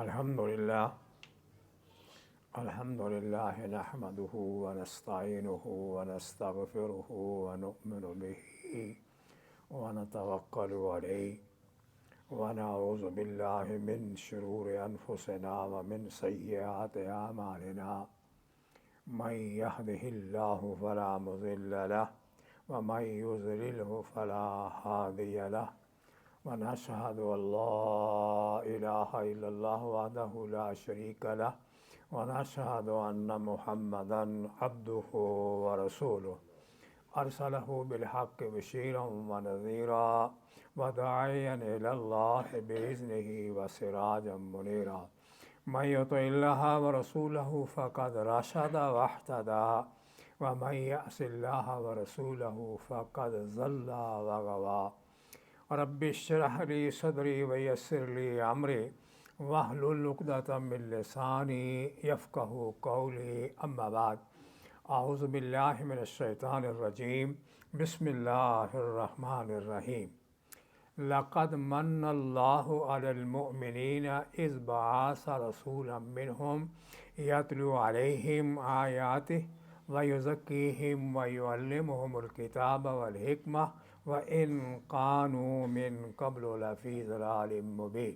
الحمدللہ نحمدہ ونستعینہ ونستغفرہ ونؤمن بہ ونتوکل علیہ ونعوذ باللہ من شرور انفسنا ومن سیئات اعمالنا من یہدہ اللہ فلا مضل لہ ومن یضللہ فلا ہادی لہ ونشهد ان لا الہ الا اللہ وحدہ لا شریک لہ ونشهد ان محمدا عبدہ ورسولہ ارسلہ بالحق بشیرا ونذیرا وداعیا الی اللہ باذنہ وسراجا منیرا من یطع اللہ ورسولہ فقد رشد واہتدی ومن یعص اللہ ورسولہ فقد ضل وغوی رب اشرح لی صدری ویسر لی امری واحلل عقدۃ من لسانی یفقہوا قولی اما بعد اعوذ باللہ من الشیطان الرجیم بسم اللہ الرحمن الرحیم لقد من اللہ علی المؤمنین اذ بعث رسولا منہم یتلو علیہم آیاتہ ویزکیہم ویعلمہم الکتاب والحکمہ وَإِن كَانُوا مِن قَبْلُ لَفِي ضَلَالٍ مُبِينٍ۔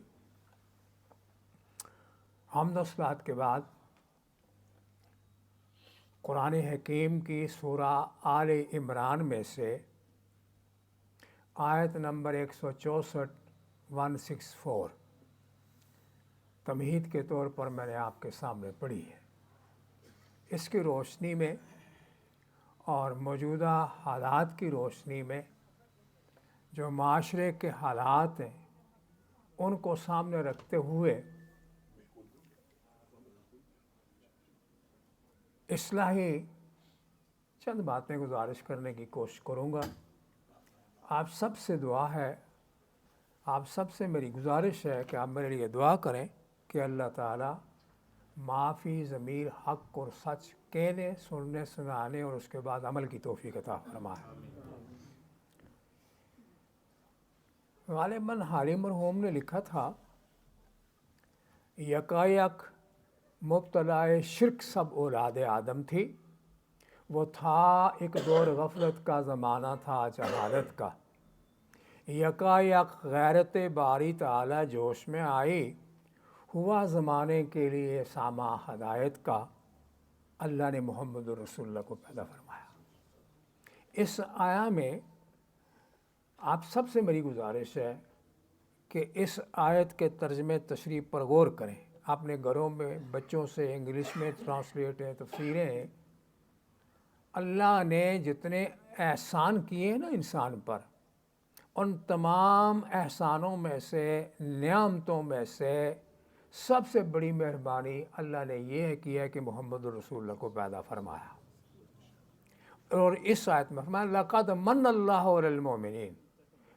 حمد و صلوات کے بعد قرآن حکیم کی سورہ آل عمران میں سے آیت نمبر 164 164 تمہید کے طور پر میں نے آپ کے سامنے پڑھی ہے۔ اس کی روشنی میں اور موجودہ حالات کی روشنی میں جو معاشرے کے حالات ہیں ان کو سامنے رکھتے ہوئے اصلاحی چند باتیں گزارش کرنے کی کوشش کروں گا۔ آپ سب سے دعا ہے، آپ سب سے میری گزارش ہے کہ آپ میرے لیے دعا کریں کہ اللہ تعالیٰ معافی ضمیر حق اور سچ کہنے سننے سنانے اور اس کے بعد عمل کی توفیق عطا فرمائے۔ غالباً حالی مرحوم نے لکھا تھا یکایک مبتلا شرک سب اولاد آدم تھی، وہ تھا ایک دور غفلت کا زمانہ تھا جہالت کا، یکایک غیرت باری تعالی جوش میں آئی، ہوا زمانے کے لیے سامع ہدایت کا، اللہ نے محمد رسول اللہ کو پیدا فرمایا۔ اس آیا میں آپ سب سے میری گزارش ہے کہ اس آیت کے ترجمے تشریح پر غور کریں۔ اپنے گھروں میں بچوں سے انگلش میں ٹرانسلیٹ ہیں، تفسیریں ہیں۔ اللہ نے جتنے احسان کیے ہیں نا انسان پر، ان تمام احسانوں میں سے، نعمتوں میں سے سب سے بڑی مہربانی اللہ نے یہ کیا کہ محمد رسول اللہ کو پیدا فرمایا۔ اور اس آیت میں فرمایا لقد من اللہ علی المؤمنین،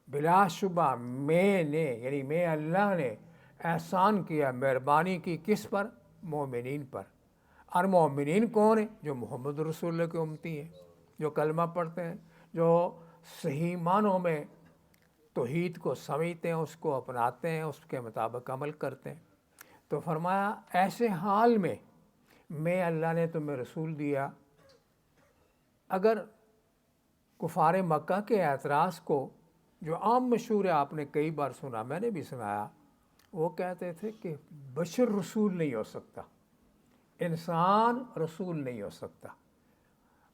بلا شبہ میں نے یعنی میں اللہ نے احسان کیا، مہربانی کی کس پر؟ مومنین پر۔ اور مومنین کون ہیں؟ جو محمد رسول اللہ کے امتی ہیں، جو کلمہ پڑھتے ہیں، جو صحیح معنوں میں توحید کو سمجھتے ہیں، اس کو اپناتے ہیں، اس کے مطابق عمل کرتے ہیں۔ تو فرمایا ایسے حال میں اللہ نے تمہیں رسول دیا۔ اگر کفار مکہ کے اعتراض کو جو عام مشہور ہے، آپ نے کئی بار سنا، میں نے بھی سنایا، وہ کہتے تھے کہ بشر رسول نہیں ہو سکتا، انسان رسول نہیں ہو سکتا۔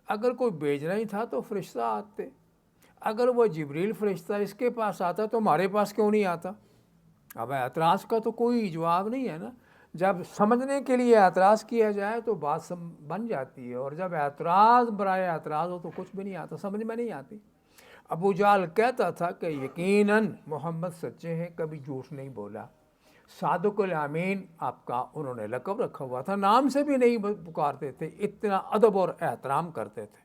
اگر کوئی بھیجنا ہی تھا تو فرشتہ آتے، اگر وہ جبریل فرشتہ اس کے پاس آتا تو ہمارے پاس کیوں نہیں آتا؟ اب اعتراض کا تو کوئی جواب نہیں ہے نا۔ جب سمجھنے کے لیے اعتراض کیا جائے تو بات بن جاتی ہے، اور جب اعتراض برائے اعتراض ہو تو کچھ بھی نہیں آتا، سمجھ میں نہیں آتی۔ ابو جہل کہتا تھا کہ یقیناً محمد سچے ہیں، کبھی جھوٹ نہیں بولا۔ صادق الامین آپ کا انہوں نے لقب رکھا ہوا تھا، نام سے بھی نہیں پکارتے تھے، اتنا ادب اور احترام کرتے تھے۔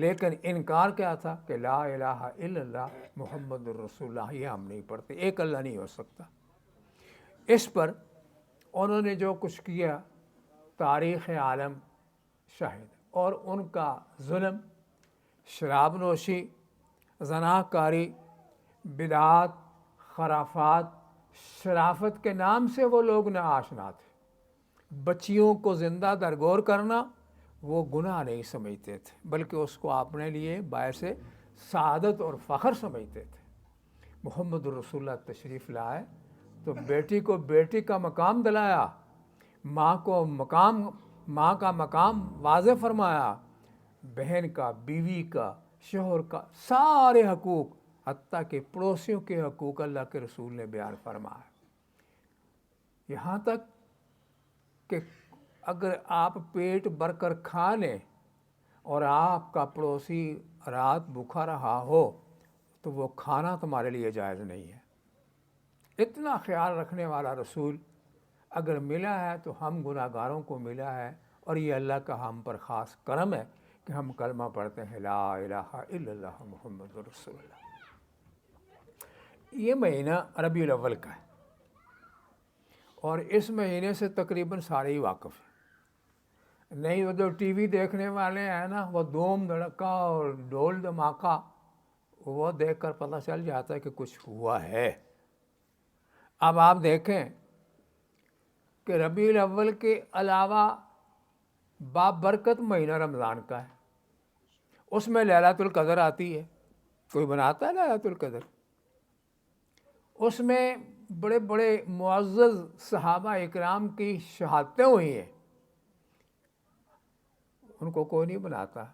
لیکن انکار کیا تھا کہ لا الہ الا اللہ محمد الرسول اللہ، یہ ہم نہیں پڑھتے، ایک اللہ نہیں ہو سکتا۔ اس پر انہوں نے جو کچھ کیا تاریخ عالم شاہد، اور ان کا ظلم، شراب نوشی، زنا کاری، بدعات، خرافات، شرافت کے نام سے وہ لوگ نہ آشنا تھے. بچیوں کو زندہ درگور کرنا وہ گناہ نہیں سمجھتے تھے، بلکہ اس کو اپنے لیے باعث سعادت اور فخر سمجھتے تھے. محمد رسول اللہ تشریف لائے تو بیٹی کو بیٹی کا مقام دلایا، ماں کا مقام واضح فرمایا، بہن کا، بیوی کا، شوہر کا، سارے حقوق، حتیٰ کہ پڑوسیوں کے حقوق اللہ کے رسول نے بیان فرمایا. یہاں تک کہ اگر آپ پیٹ بھر کر کھا لیں اور آپ کا پڑوسی رات بھوکا رہا ہو تو وہ کھانا تمہارے لیے جائز نہیں ہے. اتنا خیال رکھنے والا رسول اگر ملا ہے تو ہم گناہ گاروں کو ملا ہے، اور یہ اللہ کا ہم پر خاص کرم ہے کہ ہم کلمہ پڑھتے ہیں لا الہ الا اللہ محمد رسول اللہ. یہ مہینہ ربیع الاول کا ہے اور اس مہینے سے تقریباً سارے ہی واقف ہیں. نہیں وہ جو ٹی وی دیکھنے والے ہیں نا، وہ دھوم دھڑکا اور ڈھول دھماکہ وہ دیکھ کر پتہ چل جاتا ہے کہ کچھ ہوا ہے. اب آپ دیکھیں کہ ربیع الاول کے علاوہ بابرکت مہینہ رمضان کا ہے، اس میں لیلۃ القدر آتی ہے. کوئی بناتا ہے لیلۃ القدر؟ اس میں بڑے بڑے معزز صحابہ اکرام کی شہادتیں ہوئی ہیں، ان کو کوئی نہیں بناتا.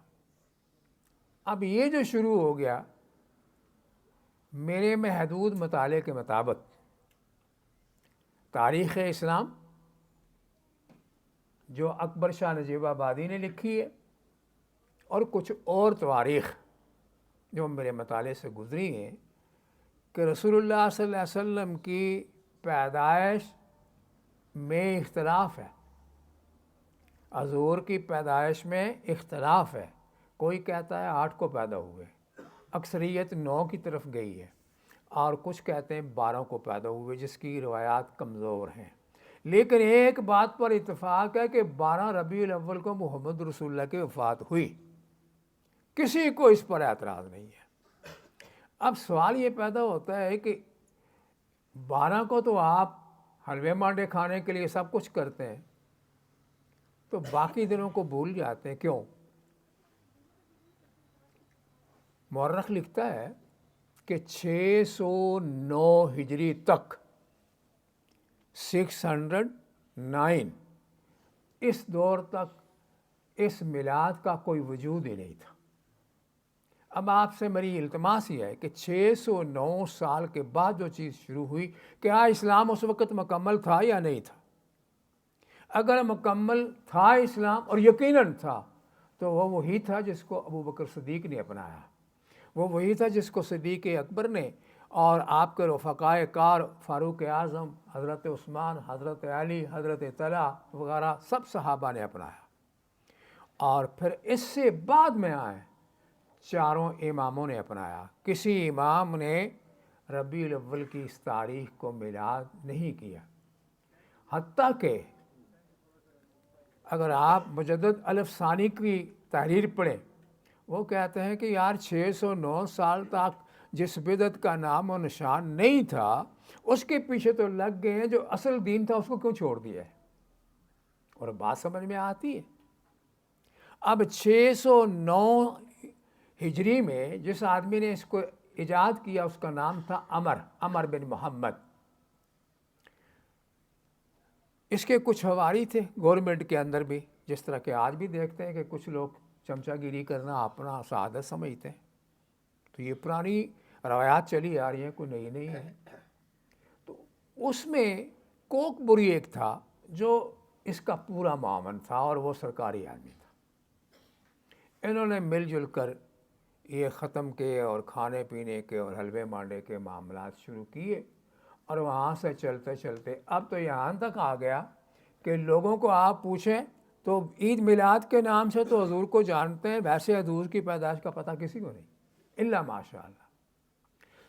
اب یہ جو شروع ہو گیا، میرے محدود مطالعے کے مطابق تاریخ اسلام جو اکبر شاہ نجیب آبادی نے لکھی ہے، اور کچھ اور تواریخ جو میرے مطالعے سے گزری ہیں، کہ رسول اللہ صلی اللہ علیہ وسلم کی پیدائش میں اختلاف ہے. حضور کی پیدائش میں اختلاف ہے. کوئی کہتا ہے 8 کو پیدا ہوئے، اکثریت 9 کی طرف گئی ہے، اور کچھ کہتے ہیں 12 کو پیدا ہوئے، جس کی روایات کمزور ہیں. لیکن ایک بات پر اتفاق ہے کہ 12 ربیع الاول کو محمد رسول اللہ کی وفات ہوئی. کسی کو اس پر اعتراض نہیں ہے. اب سوال یہ پیدا ہوتا ہے کہ 12 کو تو آپ حلوے مانڈے کھانے کے لیے سب کچھ کرتے ہیں، تو باقی دنوں کو بھول جاتے ہیں، کیوں؟ مورخ لکھتا ہے کہ 609 ہجری تک 609 اس دور تک اس میلاد کا کوئی وجود ہی نہیں تھا. اب آپ سے میری التماس یہ ہے کہ 609 سال کے بعد جو چیز شروع ہوئی، کیا اسلام اس وقت مکمل تھا یا نہیں تھا؟ اگر مکمل تھا اسلام، اور یقیناً تھا، تو وہ وہی تھا جس کو ابو بکر صدیق نے اپنایا، وہ وہی تھا جس کو صدیق اکبر نے اور آپ کے رفقائے کار فاروق اعظم، حضرت عثمان، حضرت علی، حضرت طلحہ وغیرہ سب صحابہ نے اپنایا. اور پھر اس سے بعد میں آئے 4 اماموں نے اپنایا. کسی امام نے ربیع الاول کی اس تاریخ کو میلاد نہیں کیا. حتیٰ کہ اگر آپ مجدد الف ثانی کی تحریر پڑھیں، وہ کہتے ہیں کہ یار 609 سال تک جس بدعت کا نام و نشان نہیں تھا، اس کے پیچھے تو لگ گئے ہیں، جو اصل دین تھا اس کو کیوں چھوڑ دیا ہے؟ اور بات سمجھ میں آتی ہے. اب 609 ہجری میں جس آدمی نے اس کو ایجاد کیا، اس کا نام تھا عمر بن محمد. اس کے کچھ حواری تھے گورنمنٹ کے اندر بھی، جس طرح کہ آج بھی دیکھتے ہیں کہ کچھ لوگ چمچہ گیری کرنا اپنا سعادت سمجھتے ہیں. تو یہ پرانی روایات چلی آ رہی ہیں، کوئی نئی نہیں ہے. تو اس میں کوک بری ایک تھا جو اس کا پورا معاون تھا، اور وہ سرکاری آدمی تھا. انہوں نے مل جل کر یہ ختم کے اور کھانے پینے کے اور حلوے مانڈے کے معاملات شروع کیے، اور وہاں سے چلتے چلتے اب تو یہاں تک آ گیا کہ لوگوں کو آپ پوچھیں تو عید میلاد کے نام سے تو حضور کو جانتے ہیں، ویسے حضور کی پیدائش کا پتہ کسی کو نہیں، الا ماشاء اللہ.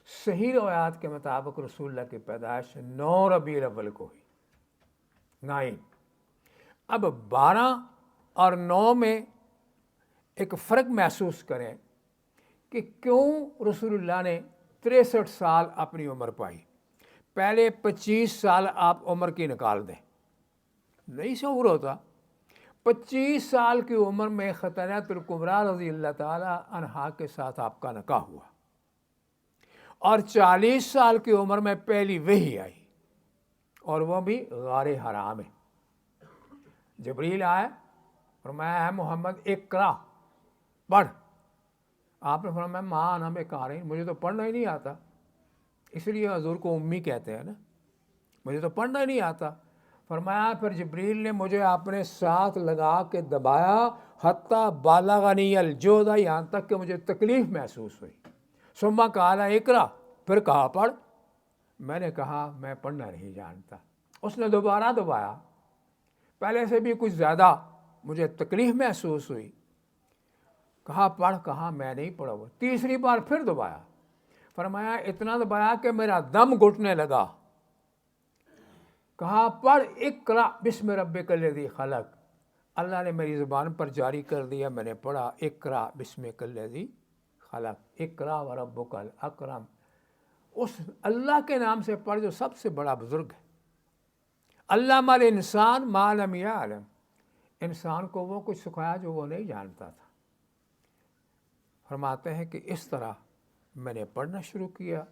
صحیح روایات کے مطابق رسول اللہ کی پیدائش 9 ربیع الاول کو ہوئی. 9. اب 12 اور 9 میں ایک فرق محسوس کریں کہ کیوں رسول اللہ نے 63 سال اپنی عمر پائی. پہلے 25 سال آپ عمر کی نکال دیں، نہیں شعور ہوتا۔ 25 سال کی عمر میں خطرۃ الکبریٰ رضی اللہ تعالیٰ عنہا کے ساتھ آپ کا نکاح ہوا، اور 40 سال کی عمر میں پہلی وحی آئی، اور وہ بھی غار حرا میں۔ جبریل آئے، فرمایا ہے محمد اقرا، پڑھ۔ آپ نے فرمایا ماں انا بقارئ، مجھے تو پڑھنا ہی نہیں آتا، اس لیے حضور کو امی کہتے ہیں نا، مجھے تو پڑھنا ہی نہیں آتا۔ فرمایا پھر جبریل نے مجھے اپنے ساتھ لگا کے دبایا، حتیٰ بالغنی الجوع، یہاں تک کہ مجھے تکلیف محسوس ہوئی۔ ثم قال اقرا، پھر کہا پڑھ۔ میں نے کہا میں پڑھنا نہیں جانتا۔ اس نے دوبارہ دبایا، پہلے سے بھی کچھ زیادہ مجھے تکلیف محسوس ہوئی۔ کہا پڑھ، کہا میں نہیں پڑھا ہوا۔ تیسری بار پھر دبایا، فرمایا اتنا دبایا کہ میرا دم گھٹنے لگا۔ کہا پڑھ اقرا بسم ربک الذی خلق۔ اللہ نے میری زبان پر جاری کر دیا، میں نے پڑھا اقرا بسمک الذی خلق، اقرا وربک الاکرم۔ اس اللہ کے نام سے پڑھ جو سب سے بڑا بزرگ ہے۔ علم الانسان ما لم یعلم، انسان کو وہ کچھ سکھایا جو وہ نہیں جانتا تھا۔ فرماتے ہیں کہ اس طرح میں نے پڑھنا شروع کیا۔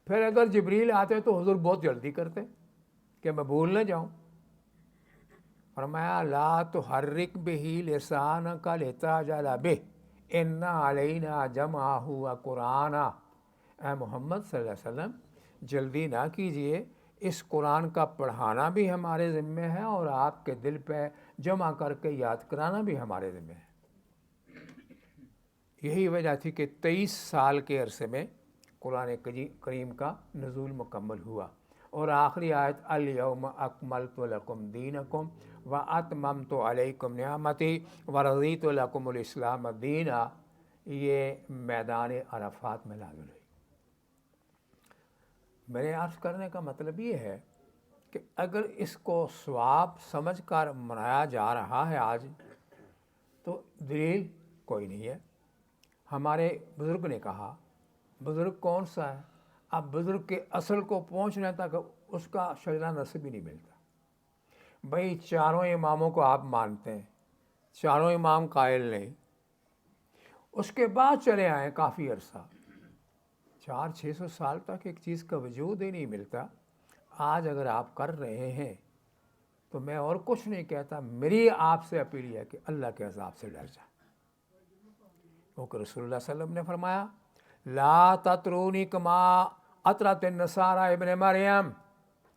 پھر اگر جبریل آتے تو حضور بہت جلدی کرتے کہ میں بھول نہ جاؤں۔ فرمایا لا تحرک بہ لسانک لتعجل بہ ان علینا جمعہ وقرآنہ۔ اے محمد صلی اللہ علیہ وسلم جلدی نہ کیجئے، اس قرآن کا پڑھانا بھی ہمارے ذمہ ہے، اور آپ کے دل پہ جمع کر کے یاد کرانا بھی ہمارے ذمہ ہے۔ یہی وجہ تھی کہ 23 سال کے عرصے میں قرآن کریم کا نزول مکمل ہوا، اور آخری آیت الیوم اکملت لکم دینکم واتممت علیکم نعمتی ورضیت لکم الاسلام دینا، یہ میدان عرفات میں نازل ہوئی۔ میرے عرض کرنے کا مطلب یہ ہے کہ اگر اس کو ثواب سمجھ کر منایا جا رہا ہے آج، تو دلیل کوئی نہیں ہے۔ ہمارے بزرگ نے کہا، بزرگ کون سا ہے؟ اب بزرگ کے اصل کو پہنچنے تک اس کا شجرہ نصب ہی نہیں ملتا۔ بھئی چاروں اماموں کو آپ مانتے ہیں، چاروں امام قائل نہیں، اس کے بعد چلے آئے کافی عرصہ، 400-600 سال تک ایک چیز کا وجود ہی نہیں ملتا۔ آج اگر آپ کر رہے ہیں تو میں اور کچھ نہیں کہتا، میری آپ سے اپیل ہے کہ اللہ کے عذاب سے ڈر جائیں، کیونکہ رسول اللہ صلی اللہ علیہ وسلم نے فرمایا لا تطرونی کما اطرت النصارى ابن مریم،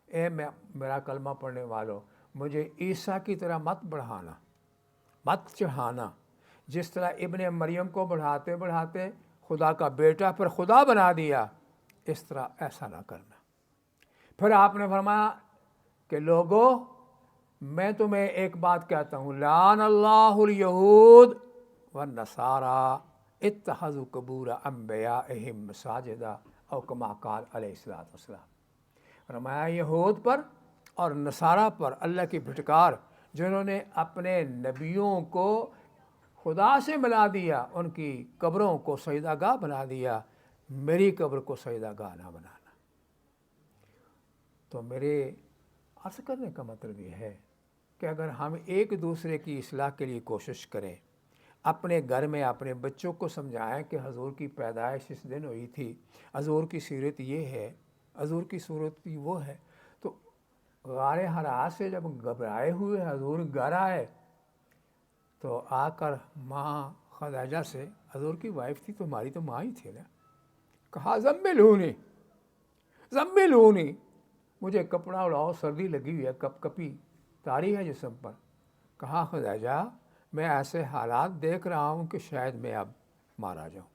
اے میرا کلمہ پڑھنے والو، مجھے عیسیٰ کی طرح مت بڑھانا، مت چڑھانا، جس طرح ابن مریم کو بڑھاتے بڑھاتے خدا کا بیٹا پھر خدا بنا دیا، اس طرح ایسا نہ کرنا۔ پھر آپ نے فرمایا کہ لوگو میں تمہیں ایک بات کہتا ہوں، لعن اللہ الیہود والنصارى اتخذوا قبور انبیائہم مساجدا او کما قال علیہ الصلوۃ والسلام۔ فرمایا یہود پر اور نصارہ پر اللہ کی پھٹکار، جنہوں نے اپنے نبیوں کو خدا سے ملا دیا، ان کی قبروں کو سجدہ گاہ بنا دیا، میری قبر کو سجدہ گاہ نہ بنانا۔ تو میرے عرض کرنے کا مطلب یہ ہے کہ اگر ہم ایک دوسرے کی اصلاح کے لیے کوشش کریں، اپنے گھر میں اپنے بچوں کو سمجھائیں کہ حضور کی پیدائش اس دن ہوئی تھی، حضور کی سیرت یہ ہے، حضور کی صورت وہ ہے، تو غار حرا سے جب گھبرائے ہوئے حضور گھر آئے تو آ کر ماں خدیجہ سے، حضور کی وائف تھی تو ہماری تو ماں ہی تھی نا، کہا زملونی زملونی، مجھے کپڑا اڑاؤ، سردی لگی ہوئی ہے، کپ کپی طاری ہے جسم پر۔ کہا خدیجہ میں ایسے حالات دیکھ رہا ہوں کہ شاید میں اب مارا جاؤں۔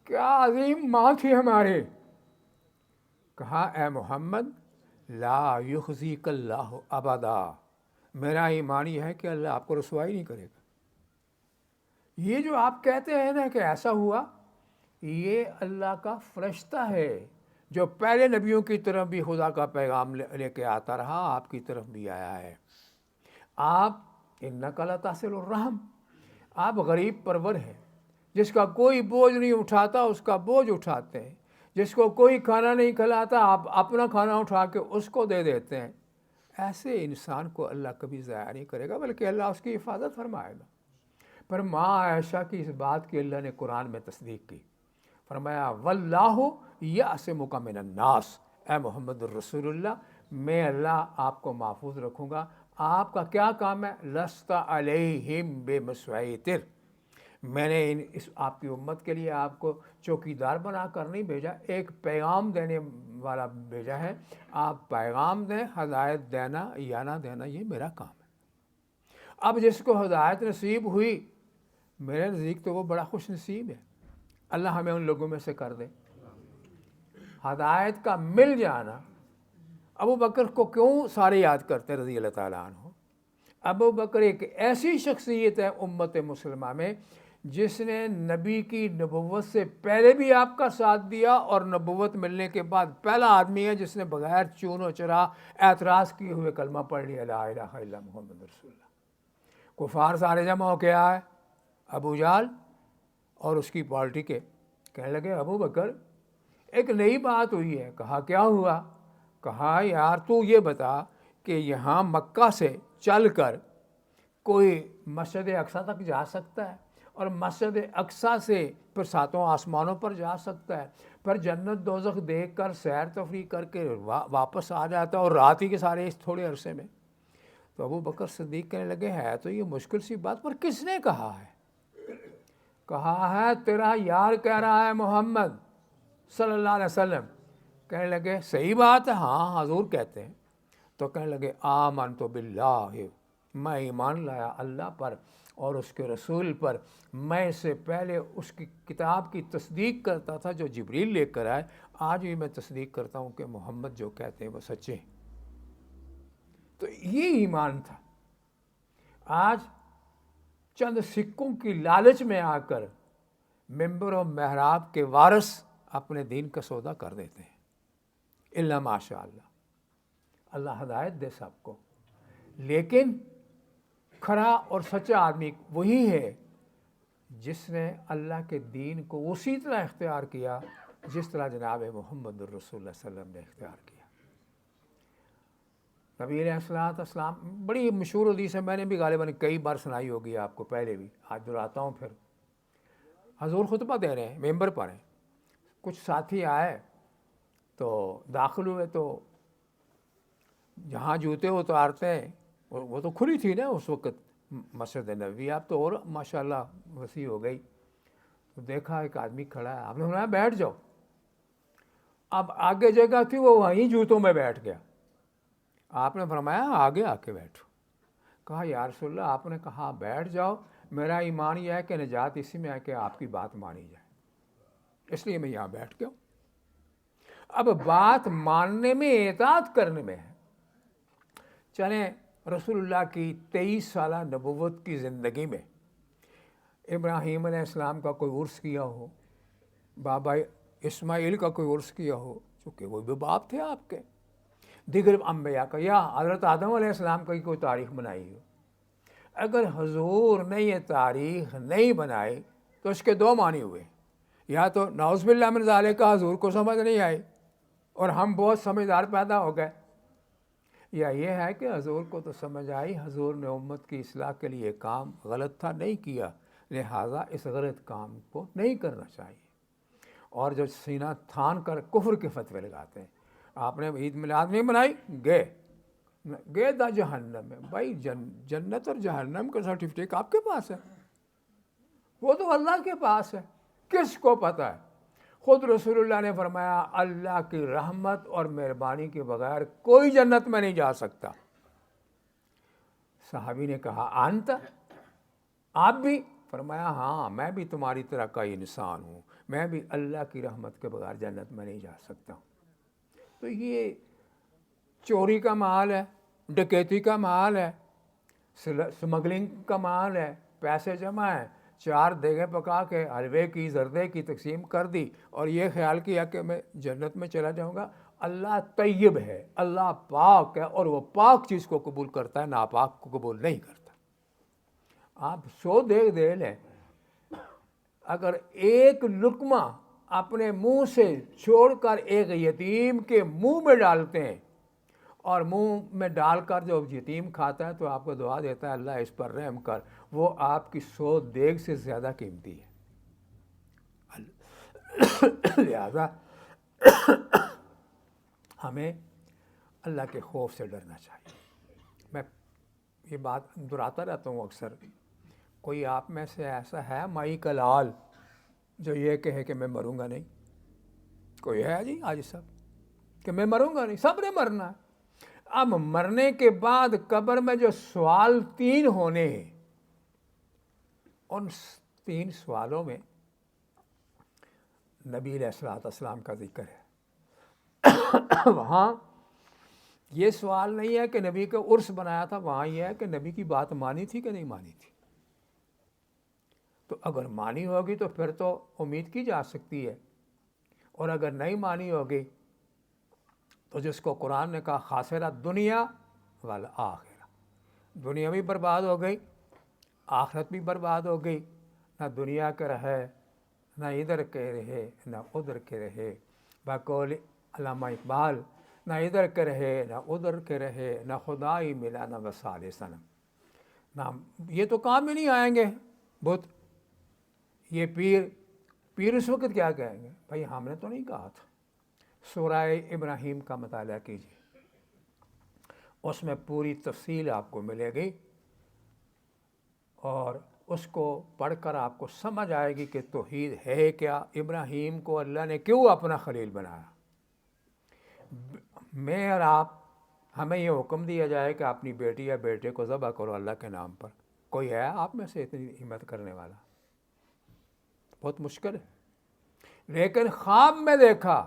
کیا عظیم ماں تھی ہمارے۔ کہا اے محمد لا یخزیک اللہ ابدا، میرا ایمان یہ ہے کہ اللہ آپ کو رسوائی نہیں کرے گا۔ یہ جو آپ کہتے ہیں نا کہ ایسا ہوا، یہ اللہ کا فرشتہ ہے جو پہلے نبیوں کی طرف بھی خدا کا پیغام لے کے آتا رہا، آپ کی طرف بھی آیا ہے۔ آپ انک لتصل الرحم، آپ غریب پرور ہیں، جس کا کوئی بوجھ نہیں اٹھاتا اس کا بوجھ اٹھاتے ہیں، جس کو کوئی کھانا نہیں کھلاتا آپ اپنا کھانا اٹھا کے اس کو دے دیتے ہیں. ایسے انسان کو اللہ کبھی ضائع نہیں کرے گا بلکہ اللہ اس کی حفاظت فرمائے گا. پر ماں عائشہ کی اس بات کی اللہ نے قرآن میں تصدیق کی. فرمایا واللہ یعصمک من الناس، اے محمد الرسول اللہ میں اللہ آپ کو محفوظ رکھوں گا. آپ کا کیا کام ہے؟ لست علیہم بمسیطر، میں نے اس آپ کی امت کے لیے آپ کو چوکیدار بنا کر نہیں بھیجا، ایک پیغام دینے والا بھیجا ہے. آپ پیغام دیں، ہدایت دینا یا نہ دینا یہ میرا کام ہے. اب جس کو ہدایت نصیب ہوئی میرے نزدیک تو وہ بڑا خوش نصیب ہے. اللہ ہمیں ان لوگوں میں سے کر دے. ہدایت کا مل جانا. ابو بکر کو کیوں سارے یاد کرتے رضی اللہ تعالیٰ عنہ؟ ابو بکر ایک ایسی شخصیت ہے امت مسلمہ میں جس نے نبی کی نبوت سے پہلے بھی آپ کا ساتھ دیا اور نبوت ملنے کے بعد پہلا آدمی ہے جس نے بغیر چون و چرا اعتراض کیے ہوئے کلمہ پڑھ لیا لا الہ الا اللہ محمد رسول اللہ. کفار سارے جمع ہو کے آئے، ابو جہل اور اس کی پارٹی کے، کہنے لگے ابو بکر ایک نئی بات ہوئی ہے. کہا کیا ہوا؟ کہا یار تو یہ بتا کہ یہاں مکہ سے چل کر کوئی مسجد اقصیٰ تک جا سکتا ہے اور مسجد اقصیٰ سے پھر ساتوں آسمانوں پر جا سکتا ہے، پھر جنت دوزخ دیکھ کر سیر تفریح کر کے واپس آ جاتا ہے اور رات ہی کے سارے اس تھوڑے عرصے میں. تو ابو بکر صدیق کہنے لگے ہے تو یہ مشکل سی بات، پر کس نے کہا ہے؟ کہا ہے تیرا یار کہہ رہا ہے محمد صلی اللہ علیہ وسلم. کہنے لگے صحیح بات ہے، ہاں حضور کہتے ہیں. تو کہنے لگے آمنت باللہ، میں ایمان لایا اللہ پر اور اس کے رسول پر. میں اس سے پہلے اس کی کتاب کی تصدیق کرتا تھا جو جبریل لے کر آئے، آج بھی میں تصدیق کرتا ہوں کہ محمد جو کہتے ہیں وہ سچے ہیں. تو یہ ایمان تھا. آج چند سکوں کی لالچ میں آ کر ممبر و محراب کے وارث اپنے دین کا سودا کر دیتے ہیں. الا ماشاء اللہ، اللہ ہدایت دے سب کو. لیکن کھرا اور سچا آدمی وہی ہے جس نے اللہ کے دین کو اسی طرح اختیار کیا جس طرح جناب محمد الرسول اللہ صلی اللہ علیہ وسلم نے اختیار کیا. نبی علیہ السلام بڑی مشہور حدیث ہے، میں نے بھی غالباً کئی بار سنائی ہوگی آپ کو پہلے بھی، آج دہراتا ہوں. پھر حضور خطبہ دے رہے ہیں، ممبر پر ہیں. کچھ ساتھی آئے تو داخل ہوئے تو جہاں جوتے اتارتے ہیں وہ تو کھلی تھی نا اس وقت مسجد نبوی، اب تو اور ماشاءاللہ وسیع ہو گئی. تو دیکھا ایک آدمی کھڑا ہے، آپ نے فرمایا بیٹھ جاؤ. اب آگے جگہ تھی وہ وہیں جوتوں میں بیٹھ گیا. آپ نے فرمایا آگے آ کے بیٹھو. کہا یا رسول اللہ آپ نے کہا بیٹھ جاؤ، میرا ایمان یہ ہے کہ نجات اسی میں ہے کہ آپ کی بات مانی جائے، اس لیے میں یہاں بیٹھ گیا ہوں. اب بات ماننے میں اطاعت کرنے میں ہے. چلیں رسول اللہ کی 23 سالہ نبوت کی زندگی میں ابراہیم علیہ السلام کا کوئی عرس کیا ہو، بابا اسماعیل کا کوئی عرس کیا ہو، چونکہ وہ بھی باپ تھے آپ کے، دیگر انبیاء کا، یا حضرت آدم علیہ السلام کی کوئی تاریخ بنائی ہو. اگر حضور نے یہ تاریخ نہیں بنائی تو اس کے دو معنی ہوئے. یا تو نعوذ باللہ من ذالک کا حضور کو سمجھ نہیں آئی اور ہم بہت سمجھدار پیدا ہو گئے، یا یہ ہے کہ حضور کو تو سمجھ آئی، حضور نے امت کی اصلاح کے لیے کام غلط تھا نہیں کیا، لہٰذا اس غلط کام کو نہیں کرنا چاہیے. اور جو سینہ تھان کر کفر کے فتوے لگاتے ہیں، آپ نے عید میلاد نہیں بنائی، گئے دا جہنم میں. بھائی جنت اور جہنم کا سرٹیفکیٹ آپ کے پاس ہے، وہ تو اللہ کے پاس ہے، کس کو پتہ ہے؟ خود رسول اللہ نے فرمایا اللہ کی رحمت اور مہربانی کے بغیر کوئی جنت میں نہیں جا سکتا. صحابی نے کہا انت، آپ بھی؟ فرمایا ہاں میں بھی تمہاری طرح کا انسان ہوں، میں بھی اللہ کی رحمت کے بغیر جنت میں نہیں جا سکتا ہوں. تو یہ چوری کا مال ہے، ڈکیتی کا مال ہے، سمگلنگ کا مال ہے، پیسے جمع ہیں، 4 دیگیں پکا کے حلوے کی زردے کی تقسیم کر دی اور یہ خیال کیا کہ میں جنت میں چلا جاؤں گا. اللہ طیب ہے، اللہ پاک ہے اور وہ پاک چیز کو قبول کرتا ہے، ناپاک کو قبول نہیں کرتا. آپ 100 دیگ دے لیں، اگر ایک لقمہ اپنے منہ سے چھوڑ کر ایک یتیم کے منہ میں ڈالتے ہیں، اور منہ میں ڈال کر جو یتیم کھاتا ہے تو آپ کو دعا دیتا ہے اللہ اس پر رحم کر، وہ آپ کی 100 دیگ سے زیادہ قیمتی ہے۔ لہذا ہمیں اللہ کے خوف سے ڈرنا چاہیے۔ میں یہ بات دہراتا رہتا ہوں اکثر، کوئی آپ میں سے ایسا ہے مائی کا لال جو یہ کہے کہ میں مروں گا نہیں؟ کوئی ہے جی آج سب کہ میں مروں گا نہیں؟ سب نے مرنا ہے۔ اب مرنے کے بعد قبر میں جو سوال 3 ہونے ہیں، ان 3 سوالوں میں نبی علیہ الصلوۃ والسلام کا ذکر ہے۔ وہاں یہ سوال نہیں ہے کہ نبی کا عرس بنایا تھا، وہاں یہ ہے کہ نبی کی بات مانی تھی کہ نہیں مانی تھی۔ تو اگر مانی ہوگی تو پھر تو امید کی جا سکتی ہے، اور اگر نہیں مانی ہوگی تو جس کو قرآن نے کہا خاسرہ دنیا والآخرہ، دنیا بھی برباد ہو گئی، آخرت بھی برباد ہو گئی، نہ دنیا کے رہے، نہ ادھر کے رہے، نہ ادھر کے رہے۔ بقول علامہ اقبال، نہ ادھر کے رہے نہ ادھر کے رہے، نہ خدائی ملا نہ وصال صنم۔ نہ یہ تو کام ہی نہیں آئیں گے بت، یہ پیر اس وقت کیا کہیں گے؟ بھائی ہم نے تو نہیں کہا تھا۔ سورہ ابراہیم کا مطالعہ کیجیے، اس میں پوری تفصیل آپ کو ملے گی، اور اس کو پڑھ کر آپ کو سمجھ آئے گی کہ توحید ہے کیا، ابراہیم کو اللہ نے کیوں اپنا خلیل بنایا۔ میں اور آپ، ہمیں یہ حکم دیا جائے کہ اپنی بیٹی یا بیٹے کو ذبح کرو اللہ کے نام پر، کوئی ہے آپ میں سے اتنی ہمت کرنے والا؟ بہت مشکل ہے۔ لیکن خواب میں دیکھا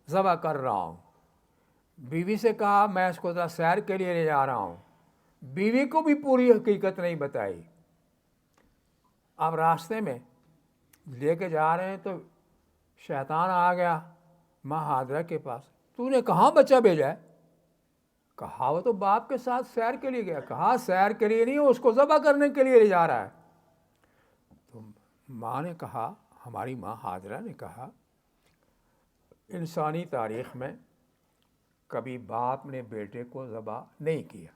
ذبح کر رہا ہوں، بیوی سے کہا میں اس کو ذرا سیر کے لیے لے جا رہا ہوں، بیوی کو بھی پوری حقیقت نہیں بتائی۔ اب راستے میں لے کے جا رہے ہیں تو شیطان آ گیا ماں حاضرہ کے پاس، تو نے کہاں بچہ بھیجا ہے؟ کہا وہ تو باپ کے ساتھ سیر کے لیے گیا۔ کہا سیر کے لیے نہیں، اس کو ذبح کرنے کے لیے لے جا رہا ہے۔ تو ماں نے کہا، ہماری ماں حاضرہ نے کہا، انسانی تاریخ میں کبھی باپ نے بیٹے کو ذبح نہیں کیا،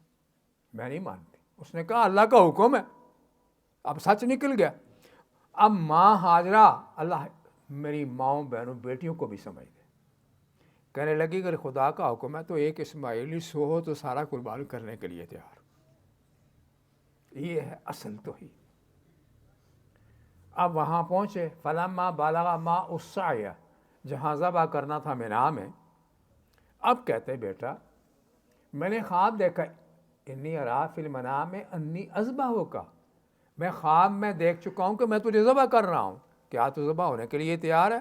میں نہیں مانتی۔ اس نے کہا اللہ کا حکم ہے، اب سچ نکل گیا۔ اب ماں حاضرہ، اللہ میری ماؤں بہنوں بیٹیوں کو بھی سمجھ دے، کہنے لگی اگر خدا کا حکم ہے تو ایک اسماعیلی 100 ہو تو سارا قربان کرنے کے لیے تیار۔ یہ ہے اصل توحید۔ اب وہاں پہنچے، فلما بلغ ماء السعی، جہاں ذبح کرنا تھا مینا میں۔ اب کہتے بیٹا میں نے خواب دیکھا، انی ارا فی المنام انی اذبحک، میں خواب میں دیکھ چکا ہوں کہ میں تجھے ذبح کر رہا ہوں، کیا تو ذبح ہونے کے لیے تیار ہے؟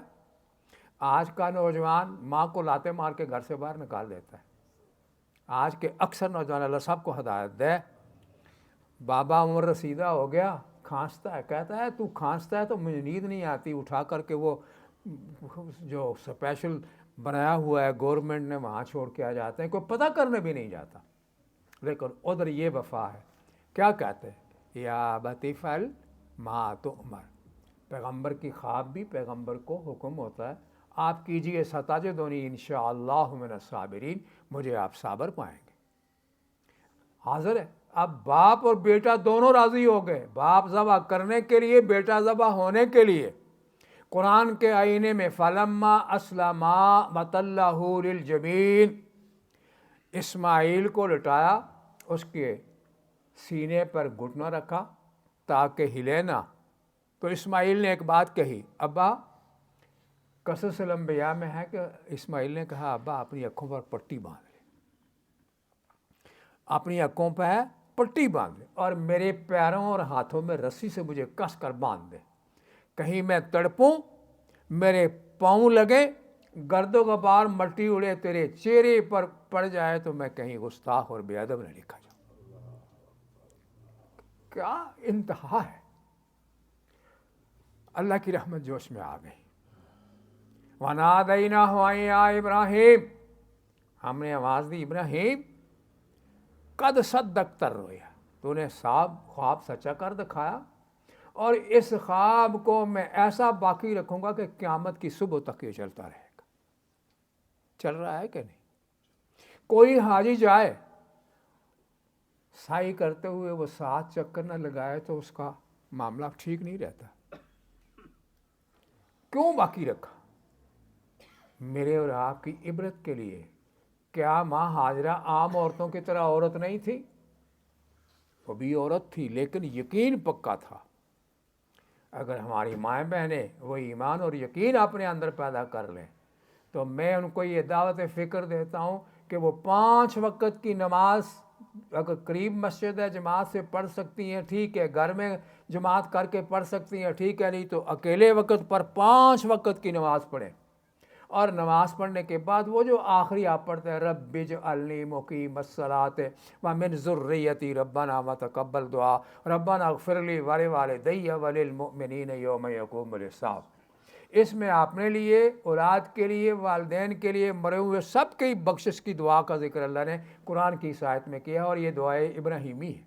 آج کا نوجوان ماں کو لاتے مار کے گھر سے باہر نکال دیتا ہے۔ آج کے اکثر نوجوان، اللہ سب کو ہدایت دے، بابا عمر رسیدہ ہو گیا، کھانستا ہے، کہتا ہے تو کھانستا ہے تو مجھے نیند نہیں آتی، اٹھا کر کے وہ جو اسپیشل بنایا ہوا ہے گورنمنٹ نے وہاں چھوڑ کے آ جاتے ہیں، کوئی پتہ کرنے بھی نہیں جاتا۔ لیکن ادھر یہ وفا ہے، کیا کہتے ہیں یا ابت افعل ما تؤمر، پیغمبر کی خواب بھی پیغمبر کو حکم ہوتا ہے آپ کیجئے ستجدنی انشاءاللہ من الصابرین، مجھے آپ صابر پائیں گے۔ حاضر ہے۔ اب باپ اور بیٹا دونوں راضی ہو گئے، باپ ذبح کرنے کے لیے، بیٹا ذبح ہونے کے لیے۔ قرآن کے آئینے میں فلما اسلما وتلہ للجبین، اسماعیل کو لٹایا، اس کے سینے پر گھٹنا رکھا تاکہ ہلے نہ۔ تو اسماعیل نے ایک بات کہی، ابا، قصص الانبیاء میں ہے کہ اسماعیل نے کہا ابا اپنی آنکھوں پر پٹی باندھ لے، اپنی آنکھوں پہ پٹی باندھ لے، اور میرے پیروں اور ہاتھوں میں رسی سے مجھے کس کر باندھ دے، کہیں میں تڑپوں، میرے پاؤں لگے، گرد و غبار مٹی اڑے تیرے چہرے پر پڑ جائے تو میں کہیں گستاخ اور بے ادب نہ لکھا جاؤں۔ کیا انتہا ہے! اللہ کی رحمت جوش میں آ گئی۔ وَنَادَيْنَاهُ أَن يَا إِبْرَاهِيمُ، ہم نے آواز دی ابراہیم، قد صدقت الرؤیا، تو نے خواب سچا کر دکھایا، اور اس خواب کو میں ایسا باقی رکھوں گا کہ قیامت کی صبح تک یہ چلتا رہے گا۔ چل رہا ہے کہ نہیں؟ کوئی حاجی جائے سائی کرتے ہوئے وہ 7 چکر نہ لگائے تو اس کا معاملہ ٹھیک نہیں رہتا۔ کیوں باقی رکھا؟ میرے اور آپ کی عبرت کے لیے۔ کیا ماں ہاجرہ عام عورتوں کی طرح عورت نہیں تھی؟ وہ بھی عورت تھی، لیکن یقین پکا تھا۔ اگر ہماری مائیں بہنیں وہ ایمان اور یقین اپنے اندر پیدا کر لیں تو میں ان کو یہ دعوت فکر دیتا ہوں کہ وہ 5 وقت کی نماز اگر قریب مسجد ہے جماعت سے پڑھ سکتی ہیں، ٹھیک ہے، گھر میں جماعت کر کے پڑھ سکتی ہیں، ٹھیک ہے، نہیں تو اکیلے وقت پر 5 وقت کی نماز پڑھیں۔ اور نماز پڑھنے کے بعد وہ جو آخری آپ پڑھتے ہیں رب اجعلنی مقیم الصلاۃ ومن ذریتی ربنا وتقبل دعا ربنا اغفر لی ولوالدی وللمؤمنین یوم یقوم الحساب، اس میں اپنے لیے، اولاد کے لیے، والدین کے لیے، مرے ہوئے سب کی بخشش کی دعا کا ذکر اللہ نے قرآن کی اس آیت میں کیا، اور یہ دعائے ابراہیمی ہے۔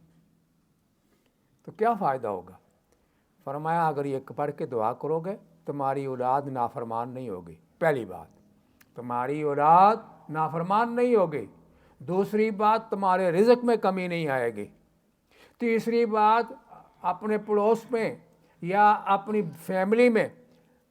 تو کیا فائدہ ہوگا؟ فرمایا اگر یہ پڑھ کے دعا کرو گے تمہاری اولاد نافرمان نہیں ہوگی۔ پہلی بات، تمہاری اولاد نافرمان نہیں ہوگی۔ دوسری بات، تمہارے رزق میں کمی نہیں آئے گی۔ تیسری بات، اپنے پڑوس میں یا اپنی فیملی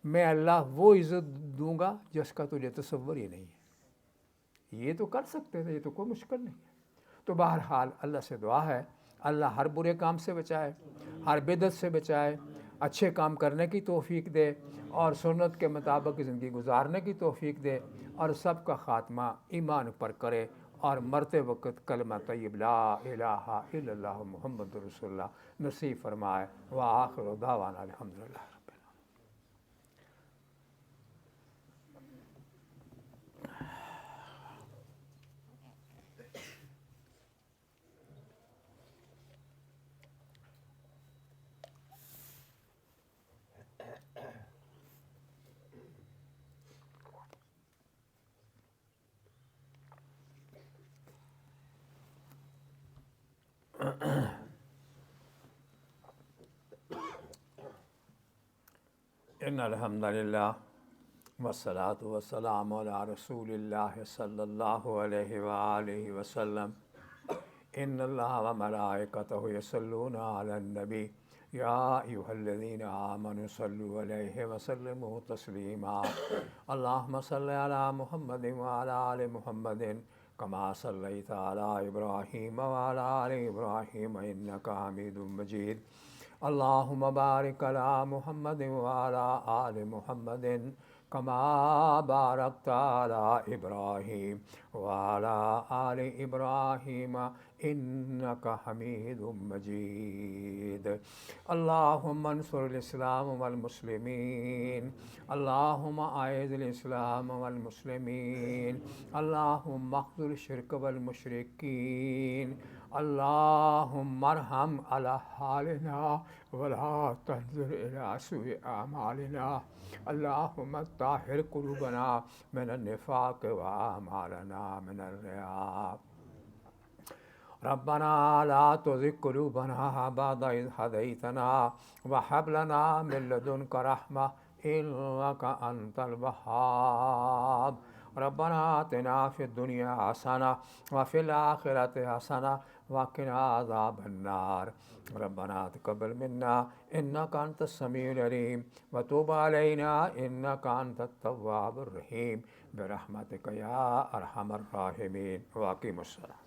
میں اللہ وہ عزت دوں گا جس کا تجھے تصور ہی نہیں ہے۔ یہ تو کر سکتے تھے، یہ تو کوئی مشکل نہیں ہے۔ تو بہرحال اللہ سے دعا ہے اللہ ہر برے کام سے بچائے، ہر بدعت سے بچائے، اچھے کام کرنے کی توفیق دے اور سنت کے مطابق زندگی گزارنے کی توفیق دے، اور سب کا خاتمہ ایمان پر کرے، اور مرتے وقت کلمہ طیب لا الہ الا اللہ محمد رسول اللہ نصیب فرمائے۔ وآخر دعوانا الحمدللہ۔ ان الحمد للہ والصلاۃ والسلام علی رسول اللہ صلی اللہ علیہ وآلہ وسلم۔ ان اللہ وملائکتہ یصلون علی النبی یا ایھا الذین آمنوا صلوا علیہ وسلموا تسلیما۔ اللہم صل علی محمد وعلی آل محمد کما صلیت علی ابراہیم وعلی آل ابراہیم انک حمید مجید۔ اللہم بارک علی محمد وعلی آل محمد کما بارکت علی ابراہیم وعلی آل ابراہیم انک حمید مجید۔ اللہم انصر الاسلام والمسلمین، اللہم اعز الاسلام والمسلمین، اللہم اخذل الشرک والمشرکین، اللہم ارحم علی حالنا ولا تنظر الی سوء اعمالنا، اللہم طہر قلوبنا من النفاق واعمالنا من الرياء، ربنا لا تزغ قلوبنا بعد إذ هديتنا وهب لنا من لدنك رحمة إنك أنت الوهاب، ربنا آتنا في الدنيا حسنة وفي الآخرة حسنة وقنا عذاب النار، ربنا تقبل منا إنك أنت السميع العليم وتوب علينا إنك أنت التواب الرحيم برحمتك يا أرحم الراحمين، وأقيموا الصلاة۔